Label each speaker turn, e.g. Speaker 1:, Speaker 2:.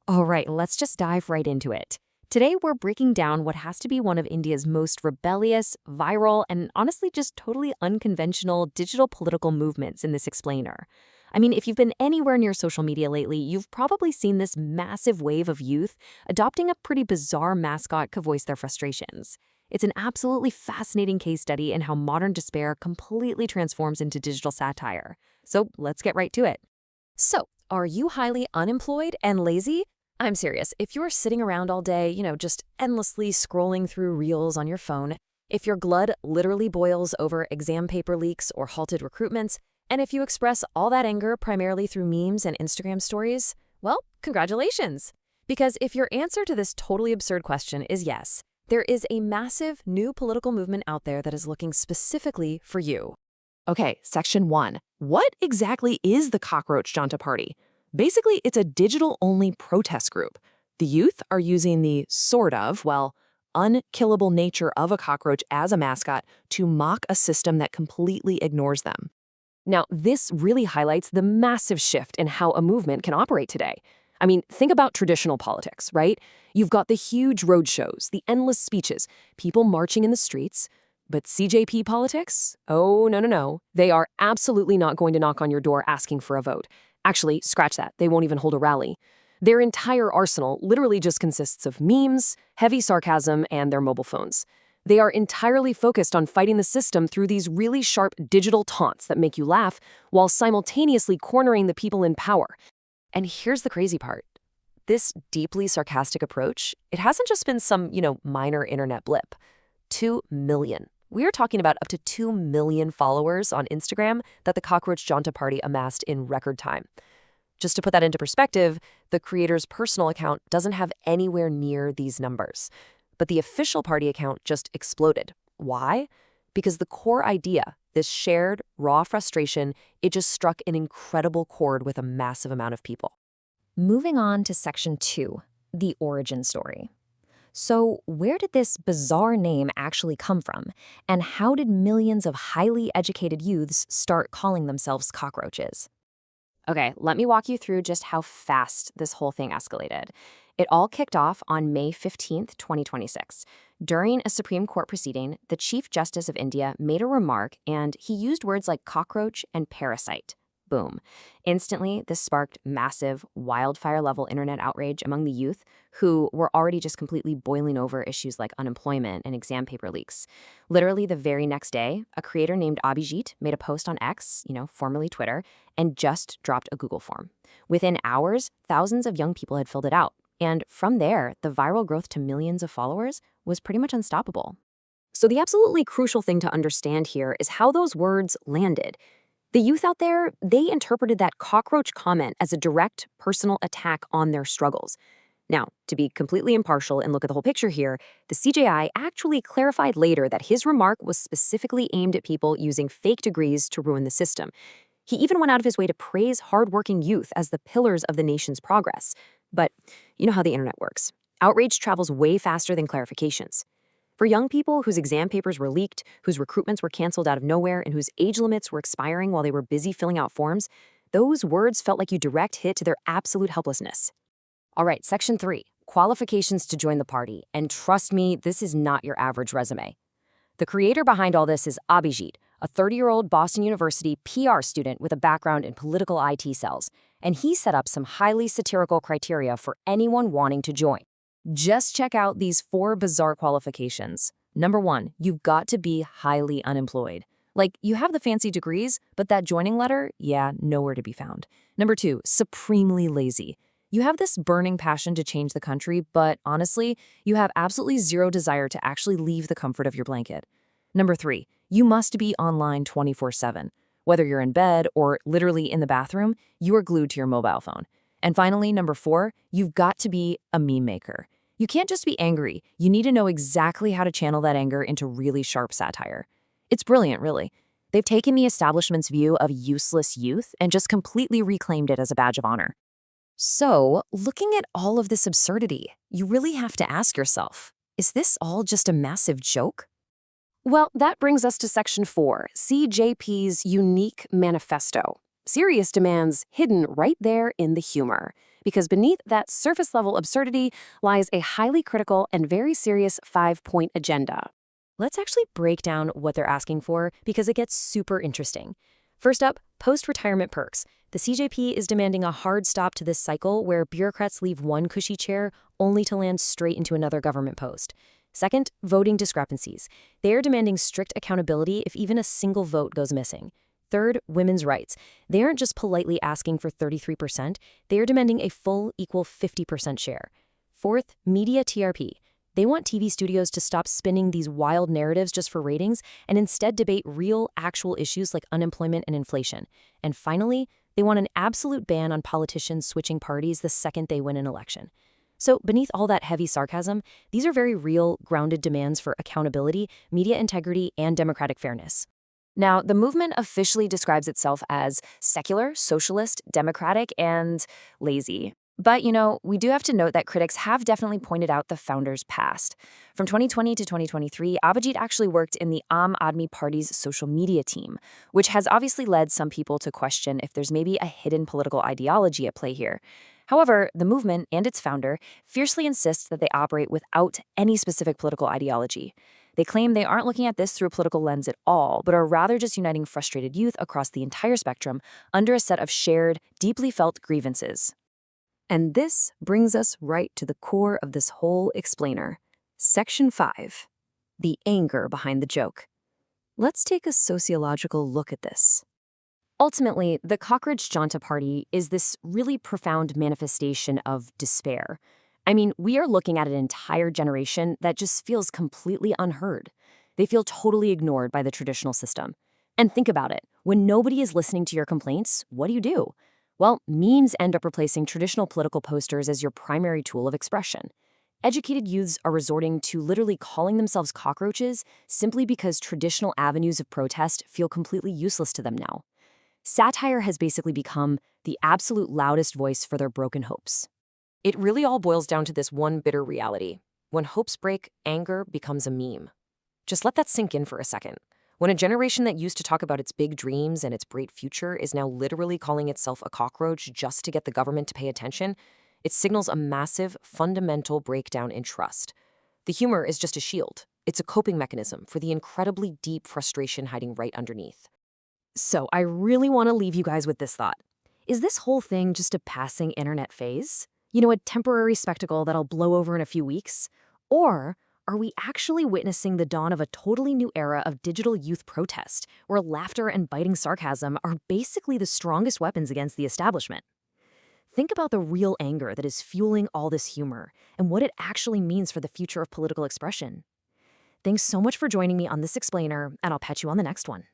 Speaker 1: All right, let's just dive right into it. Today, we're breaking down what has to be one of India's most rebellious, viral, and honestly just totally unconventional digital political movements in this explainer. I mean, if you've been anywhere near social media lately, you've probably seen this massive wave of youth adopting a pretty bizarre mascot to voice their frustrations. It's an absolutely fascinating case study in how modern despair completely transforms into digital satire. So let's get right to it. So, are you highly unemployed and lazy? I'm serious. If you're sitting around all day, just endlessly scrolling through reels on your phone, if your blood literally boils over exam paper leaks or halted recruitments, and if you express all that anger primarily through memes and Instagram stories, well, congratulations. Because if your answer to this totally absurd question is yes, there is a massive new political movement out there that is looking specifically for you.
Speaker 2: Okay, section 1. What exactly is the Cockroach Janta Party? Basically, it's a digital-only protest group. The youth are using the unkillable nature of a cockroach as a mascot to mock a system that completely ignores them.
Speaker 1: Now, this really highlights the massive shift in how a movement can operate today. I mean, think about traditional politics, right? You've got the huge road shows, the endless speeches, people marching in the streets. But CJP politics? Oh, no, no, no. They are absolutely not going to knock on your door asking for a vote. Actually, scratch that. They won't even hold a rally. Their entire arsenal literally just consists of memes, heavy sarcasm, and their mobile phones. They are entirely focused on fighting the system through these really sharp digital taunts that make you laugh while simultaneously cornering the people in power. And here's the crazy part. This deeply sarcastic approach, it hasn't just been some, minor internet blip. 2 million. We are talking about up to 2 million followers on Instagram that the Cockroach Janta Party amassed in record time. Just to put that into perspective, the creator's personal account doesn't have anywhere near these numbers. But the official party account just exploded. Why? Because the core idea, this shared, raw frustration, it just struck an incredible chord with a massive amount of people. Moving on to section 2, the origin story. So, where did this bizarre name actually come from? And how did millions of highly educated youths start calling themselves cockroaches? Okay, let me walk you through just how fast this whole thing escalated. It all kicked off on May 15th, 2026. During a Supreme Court proceeding, the Chief Justice of India made a remark and he used words like cockroach and parasite. Boom. Instantly, this sparked massive, wildfire-level internet outrage among the youth who were already just completely boiling over issues like unemployment and exam paper leaks. Literally the very next day, a creator named Abhijit made a post on X, formerly Twitter, and just dropped a Google form. Within hours, thousands of young people had filled it out. And from there, the viral growth to millions of followers was pretty much unstoppable. So the absolutely crucial thing to understand here is how those words landed. The youth out there, they interpreted that cockroach comment as a direct personal attack on their struggles. Now, to be completely impartial and look at the whole picture here, the CJI actually clarified later that his remark was specifically aimed at people using fake degrees to ruin the system. He even went out of his way to praise hardworking youth as the pillars of the nation's progress. But you know how the internet works. Outrage travels way faster than clarifications. For young people whose exam papers were leaked, whose recruitments were canceled out of nowhere, and whose age limits were expiring while they were busy filling out forms, those words felt like a direct hit to their absolute helplessness. All right, section 3, qualifications to join the party. And trust me, this is not your average resume. The creator behind all this is Abhijit, a 30-year-old Boston University PR student with a background in political IT cells, and he set up some highly satirical criteria for anyone wanting to join. Just check out these 4 bizarre qualifications. Number 1, you've got to be highly unemployed. Like, you have the fancy degrees, but that joining letter, nowhere to be found. Number 2, supremely lazy. You have this burning passion to change the country, but honestly, you have absolutely zero desire to actually leave the comfort of your blanket. Number 3, you must be online 24/7. Whether you're in bed or literally in the bathroom, you are glued to your mobile phone. And finally, number 4, you've got to be a meme maker. You can't just be angry. You need to know exactly how to channel that anger into really sharp satire. It's brilliant, really. They've taken the establishment's view of useless youth and just completely reclaimed it as a badge of honor. So, looking at all of this absurdity, you really have to ask yourself, is this all just a massive joke? Well, that brings us to section 4, CJP's unique manifesto. Serious demands hidden right there in the humor. Because beneath that surface-level absurdity lies a highly critical and very serious 5-point agenda.
Speaker 3: Let's actually break down what they're asking for because it gets super interesting. First up, post-retirement perks. The CJP is demanding a hard stop to this cycle where bureaucrats leave one cushy chair only to land straight into another government post. Second, voting discrepancies. They are demanding strict accountability if even a single vote goes missing. Third, women's rights. They aren't just politely asking for 33%, they are demanding a full, equal 50% share. Fourth, media TRP. They want TV studios to stop spinning these wild narratives just for ratings and instead debate real, actual issues like unemployment and inflation. And finally, they want an absolute ban on politicians switching parties the second they win an election. So beneath all that heavy sarcasm, these are very real, grounded demands for accountability, media integrity, and democratic fairness.
Speaker 1: Now, the movement officially describes itself as secular, socialist, democratic, and lazy. But, we do have to note that critics have definitely pointed out the founders' past. From 2020 to 2023, Abhijit actually worked in the Aam Aadmi Party's social media team, which has obviously led some people to question if there's maybe a hidden political ideology at play here. However, the movement and its founder fiercely insist that they operate without any specific political ideology. They claim they aren't looking at this through a political lens at all, but are rather just uniting frustrated youth across the entire spectrum under a set of shared, deeply felt grievances.
Speaker 2: And this brings us right to the core of this whole explainer. Section 5. The anger behind the joke. Let's take a sociological look at this.
Speaker 1: Ultimately, the Cockroach Janta Party is this really profound manifestation of despair. I mean, we are looking at an entire generation that just feels completely unheard. They feel totally ignored by the traditional system. And think about it. When nobody is listening to your complaints, what do? Well, memes end up replacing traditional political posters as your primary tool of expression. Educated youths are resorting to literally calling themselves cockroaches simply because traditional avenues of protest feel completely useless to them now. Satire has basically become the absolute loudest voice for their broken hopes. It really all boils down to this one bitter reality. When hopes break, anger becomes a meme. Just let that sink in for a second. When a generation that used to talk about its big dreams and its bright future is now literally calling itself a cockroach just to get the government to pay attention, it signals a massive, fundamental breakdown in trust. The humor is just a shield. It's a coping mechanism for the incredibly deep frustration hiding right underneath.
Speaker 3: So I really want to leave you guys with this thought. Is this whole thing just a passing internet phase? A temporary spectacle that'll blow over in a few weeks? Or are we actually witnessing the dawn of a totally new era of digital youth protest, where laughter and biting sarcasm are basically the strongest weapons against the establishment? Think about the real anger that is fueling all this humor and what it actually means for the future of political expression. Thanks so much for joining me on this explainer, and I'll catch you on the next one.